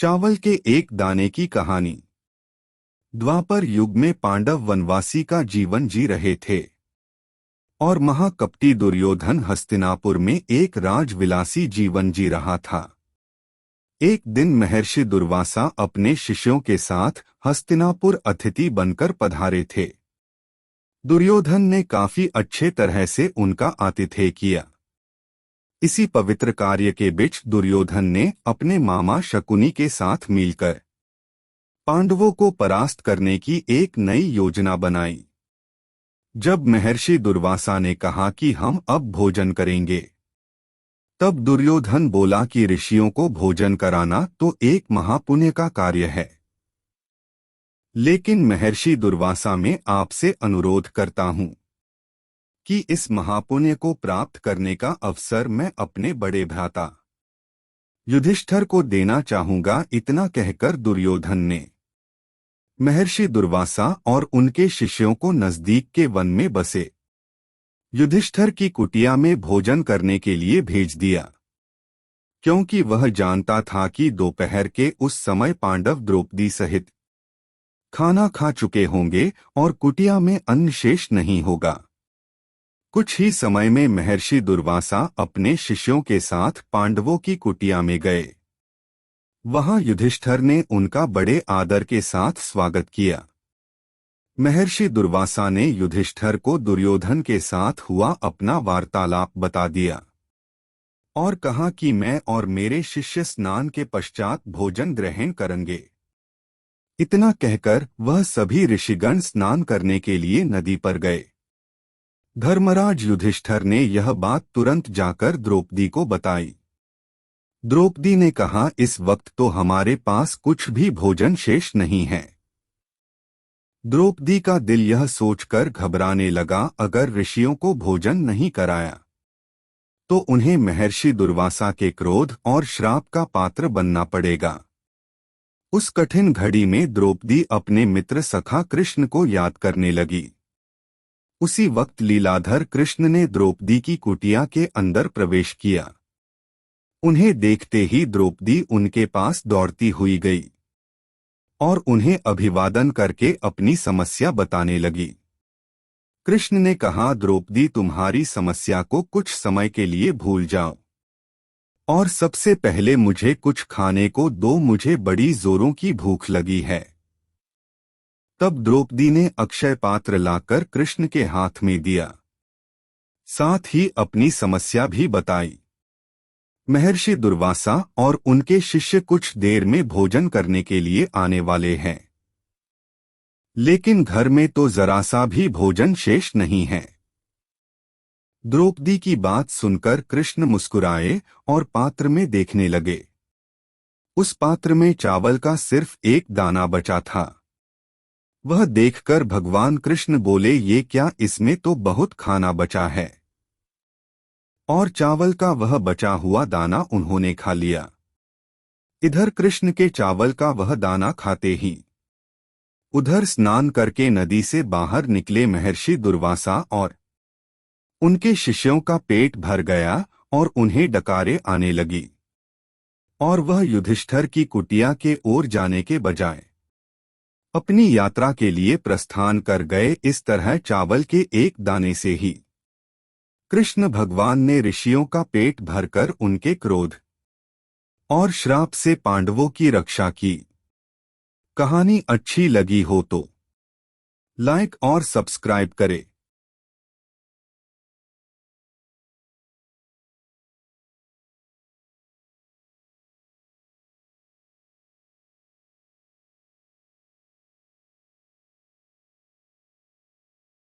चावल के एक दाने की कहानी। द्वापर युग में पांडव वनवासी का जीवन जी रहे थे और महाकपटी दुर्योधन हस्तिनापुर में एक राजविलासी जीवन जी रहा था। एक दिन महर्षि दुर्वासा अपने शिष्यों के साथ हस्तिनापुर अतिथि बनकर पधारे थे। दुर्योधन ने काफी अच्छे तरह से उनका आतिथ्य किया। इसी पवित्र कार्य के बीच दुर्योधन ने अपने मामा शकुनी के साथ मिलकर पांडवों को परास्त करने की एक नई योजना बनाई। जब महर्षि दुर्वासा ने कहा कि हम अब भोजन करेंगे, तब दुर्योधन बोला कि ऋषियों को भोजन कराना तो एक महापुण्य का कार्य है, लेकिन महर्षि दुर्वासा मैं आपसे अनुरोध करता हूं कि इस महापुण्य को प्राप्त करने का अवसर मैं अपने बड़े भ्राता युधिष्ठिर को देना चाहूंगा। इतना कहकर दुर्योधन ने महर्षि दुर्वासा और उनके शिष्यों को नजदीक के वन में बसे युधिष्ठिर की कुटिया में भोजन करने के लिए भेज दिया, क्योंकि वह जानता था कि दोपहर के उस समय पांडव द्रौपदी सहित खाना खा चुके होंगे और कुटिया में अन्न शेष नहीं होगा। कुछ ही समय में महर्षि दुर्वासा अपने शिष्यों के साथ पांडवों की कुटिया में गए। वहां युधिष्ठिर ने उनका बड़े आदर के साथ स्वागत किया। महर्षि दुर्वासा ने युधिष्ठिर को दुर्योधन के साथ हुआ अपना वार्तालाप बता दिया और कहा कि मैं और मेरे शिष्य स्नान के पश्चात भोजन ग्रहण करेंगे। इतना कहकर वह सभी ऋषिगण स्नान करने के लिए नदी पर गए। धर्मराज युधिष्ठिर ने यह बात तुरंत जाकर द्रौपदी को बताई। द्रौपदी ने कहा, इस वक्त तो हमारे पास कुछ भी भोजन शेष नहीं है। द्रौपदी का दिल यह सोचकर घबराने लगा, अगर ऋषियों को भोजन नहीं कराया तो उन्हें महर्षि दुर्वासा के क्रोध और श्राप का पात्र बनना पड़ेगा। उस कठिन घड़ी में द्रौपदी अपने मित्र सखा कृष्ण को याद करने लगी। उसी वक्त लीलाधर कृष्ण ने द्रौपदी की कुटिया के अंदर प्रवेश किया। उन्हें देखते ही द्रौपदी उनके पास दौड़ती हुई गई और उन्हें अभिवादन करके अपनी समस्या बताने लगी। कृष्ण ने कहा, द्रौपदी, तुम्हारी समस्या को कुछ समय के लिए भूल जाओ और सबसे पहले मुझे कुछ खाने को दो, मुझे बड़ी जोरों की भूख लगी है। तब द्रौपदी ने अक्षय पात्र लाकर कृष्ण के हाथ में दिया, साथ ही अपनी समस्या भी बताई। महर्षि दुर्वासा और उनके शिष्य कुछ देर में भोजन करने के लिए आने वाले हैं, लेकिन घर में तो जरा सा भी भोजन शेष नहीं है। द्रौपदी की बात सुनकर कृष्ण मुस्कुराए और पात्र में देखने लगे। उस पात्र में चावल का सिर्फ एक दाना बचा था। वह देखकर भगवान कृष्ण बोले, ये क्या, इसमें तो बहुत खाना बचा है। और चावल का वह बचा हुआ दाना उन्होंने खा लिया। इधर कृष्ण के चावल का वह दाना खाते ही उधर स्नान करके नदी से बाहर निकले महर्षि दुर्वासा और उनके शिष्यों का पेट भर गया और उन्हें डकारे आने लगी और वह युधिष्ठिर की कुटिया के ओर जाने के बजाय अपनी यात्रा के लिए प्रस्थान कर गए। इस तरह चावल के एक दाने से ही कृष्ण भगवान ने ऋषियों का पेट भरकर उनके क्रोध और श्राप से पांडवों की रक्षा की। कहानी अच्छी लगी हो तो लाइक और सब्सक्राइब करें।